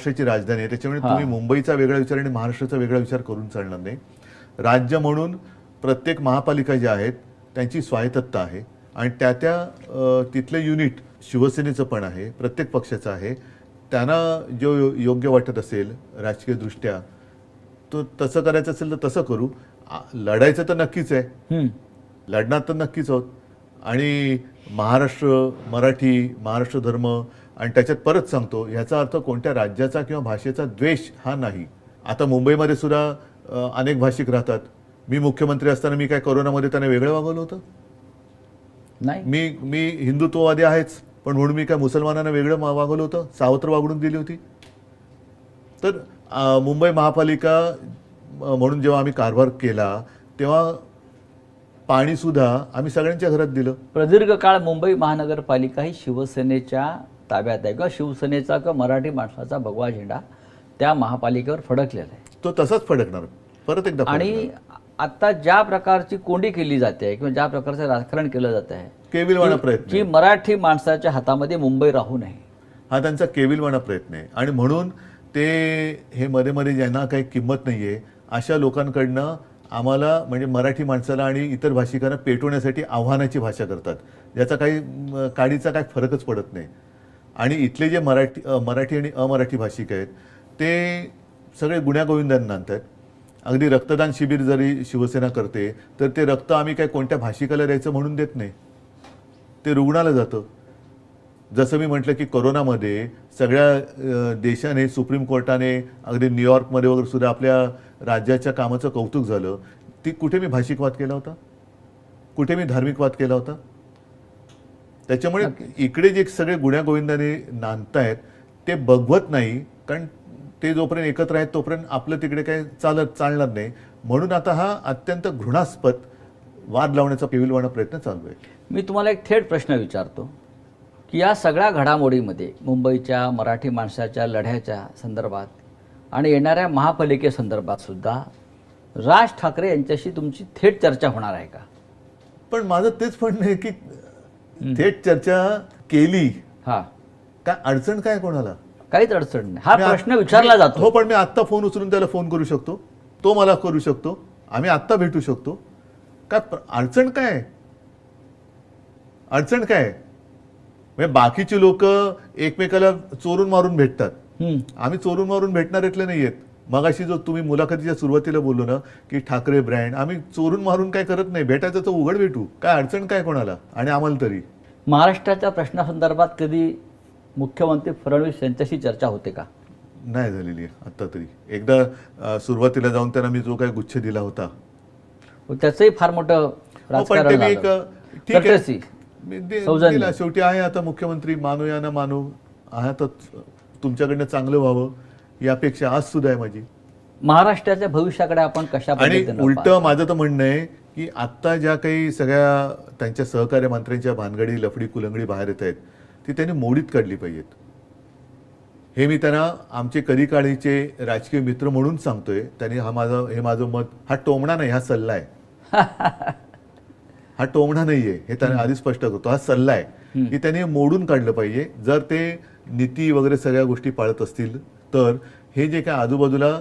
महाराष्ट्राची राजधानी आहे, त्याच्यामुळे तुम्ही मुंबईचा वेगळा विचार आणि महाराष्ट्राचा वेगळा विचार करून चालणार नाही. राज्य म्हणून प्रत्येक महापालिका ज्या आहेत त्यांची स्वायत्तता आहे आणि त्या तिथले युनिट शिवसेनेचं पण आहे, प्रत्येक पक्षाचं आहे. त्यांना जो योग्य वाटत असेल राजकीयदृष्ट्या तो तसं करायचं असेल तर तसं करू. लढायचं तर नक्कीच आहे, लढणार तर नक्कीच आहोत. आणि महाराष्ट्र, मराठी, महाराष्ट्र धर्म आणि त्याच्यात परत सांगतो ह्याचा अर्थ कोणत्या राज्याचा किंवा भाषेचा द्वेष हा नाही. आता मुंबईमध्ये सुद्धा अनेक भाषिक राहतात. मी मुख्यमंत्री असताना मी काय कोरोनामध्ये त्यांना वेगळं वागवलं होतं? नाही. मी हिंदुत्ववादी आहेच, पण म्हणून मी काय मुसलमानांना वेगळं वागवलं होतं? सावत्र वागणूक दिली होती? तर मुंबई महापालिका म्हणून जेव्हा आम्ही कारभार केला तेव्हा पाणी सुद्धा आम्ही सगळ्यांच्या घरात दिलं. प्रदीर्घ काळ मुंबई महानगरपालिका ही शिवसेनेच्या ताब्यात आहे किंवा शिवसेनेचा किंवा मराठी माणसाचा भगवा झेंडा त्या महापालिकेवर फडकलेला आहे. तो तसाच फडकणार परत एकदा. आणि आता ज्या प्रकारची कोंडी केली जाते किंवा ज्या प्रकारचं राजकारण केलं जात आहे, केविलवाणा प्रयत्न की मराठी माणसाच्या हातामध्ये मुंबई राहू नये, हा त्यांचा केविलवाणा प्रयत्न आहे. आणि म्हणून ते हे मध्ये मध्ये ज्यांना काही किंमत नाहीये अशा लोकांकडनं आम्हाला म्हणजे मराठी माणसाला आणि इतर भाषिकांना पेटवण्यासाठी आव्हानाची भाषा करतात, ज्याचा काही काडीचा काही फरकच पडत नाही. आणि इथले जे मराठी आणि अमराठी भाषिक आहेत ते सगळे गुण्यागोविंदांना आणतात. अगदी रक्तदान शिबिर जरी शिवसेना करते तर ते रक्त आम्ही काय कोणत्या भाषिकाला द्यायचं म्हणून देत नाही, ते रुग्णाला जातं. जसं मी म्हटलं की कोरोनामध्ये सगळ्या देशाने, सुप्रीम कोर्टाने, अगदी न्यूयॉर्कमध्ये वगैरे सुद्धा आपल्या राज्याच्या कामाचं कौतुक झालं. ती कुठे मी भाषिकवाद केला होता? कुठे मी धार्मिकवाद केला होता? त्याच्यामुळे इकडे जे सगळे गुण्यागोविंदाने नांदतायत ते बघवत नाही, कारण ते जोपर्यंत एकत्र आहेत तोपर्यंत आपलं तिकडे काही चालणार नाही. म्हणून आता हा अत्यंत घृणास्पद वाद लावण्याचा केविलवाणा प्रयत्न चालू आहे. मी तुम्हाला एक थेट प्रश्न विचारतो की या सगळ्या घडामोडीमध्ये मुंबईच्या मराठी माणसाच्या लढ्याच्या संदर्भात आणि येणाऱ्या महापालिकेसंदर्भात सुद्धा राज ठाकरे यांच्याशी तुमची थेट चर्चा होणार आहे का? पण माझं तेच म्हणणं आहे की थेट चर्चा केली काय अडचण काय कोणाला? काहीच अडचण नाही. हा प्रश्न विचारला जातो. हो, पण मी आत्ता फोन उचलून त्याला फोन करू शकतो, तो मला करू शकतो, आम्ही आत्ता भेटू शकतो. काय अडचण काय? अडचण काय? म्हणजे बाकीची लोक एकमेकाला चोरून मारून भेटतात, आम्ही चोरून मारून भेटणारेतले नाहीयेत. मगाशी जो तुम्ही मुलाखतीच्या सुरुवातीला बोललो ना की ठाकरे ब्रँड, आम्ही चोरून मारून काय करत नाही, भेटायचं तर उघड भेटू. काय अडचण काय कोणाला? आणि आम्हाला तरी महाराष्ट्राच्या प्रश्नासंदर्भात कधी मुख्यमंत्री फडणवीस यांच्याशी चर्चा होते का? नाही झालेली आहे आता तरी. एकदा सुरुवातीला जाऊन त्यांना मी जो काही गुच्छ दिला होता त्याचंही फार मोठं राजकारण झालं. ठीक आहे, मी दिला. शेवटी आहे आता मुख्यमंत्री, मानूया ना मानू, आहे तर तुमच्याकडनं चांगलं व्हावं ही अपेक्षा आज सुद्धा आहे माझी. महाराष्ट्राच्या भविष्याकडे आपण कशा आणि उलट माझं तर म्हणणं आहे की आता ज्या काही सगळ्या त्यांच्या सहकार्य मंत्र्यांच्या भानगडी, लफडी कुलंगडी बाहेर येत आहेत ती त्यांनी मोडीत काढली पाहिजेत. हे मी त्यांना आमचे कधी काळीचे राजकीय मित्र म्हणून सांगतोय. त्यांनी हे माझं मत, हा टोमणा नाही, हा सल्ला आहे. हा टोमणा नाहीये, हे त्यांनी आधी स्पष्ट करतो, हा सल्ला आहे की त्यांनी मोडून काढलं पाहिजे. जर ते नीती वगैरे सगळ्या गोष्टी पाळत असतील तर हे जे काय आजूबाजूला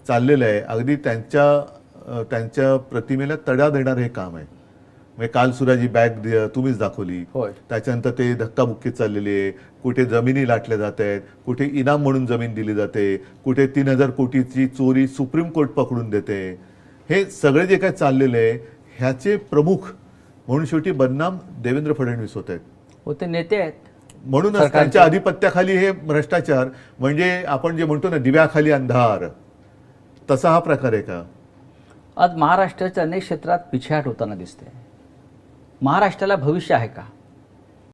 चाललेलं आहे अगदी त्यांच्या प्रतिमेला तडा देणार हे काम आहे. म्हणजे काल सुद्धा जी बॅग तुम्हीच दाखवली, त्याच्यानंतर ते धक्काबुक्की चाललेली आहे. कुठे जमिनी लाटल्या जात आहेत, कुठे इनाम म्हणून जमीन दिली जाते, कुठे 3000 कोटीची चोरी सुप्रीम कोर्ट पकडून देते. हे सगळे जे काय चाललेलं आहे ह्याचे प्रमुख म्हणून शेवटी बदनाम देवेंद्र फडणवीस होत आहेत. होते नेते आहेत. म्हणूनच त्यांच्या आधिपत्याखाली हे भ्रष्टाचार, म्हणजे आपण जे म्हणतो ना दिव्याखाली अंधार, तसा हा प्रकार आहे का? आज महाराष्ट्राच्या अनेक क्षेत्रात पिछेहाट होताना दिसते. महाराष्ट्राला भविष्य आहे का?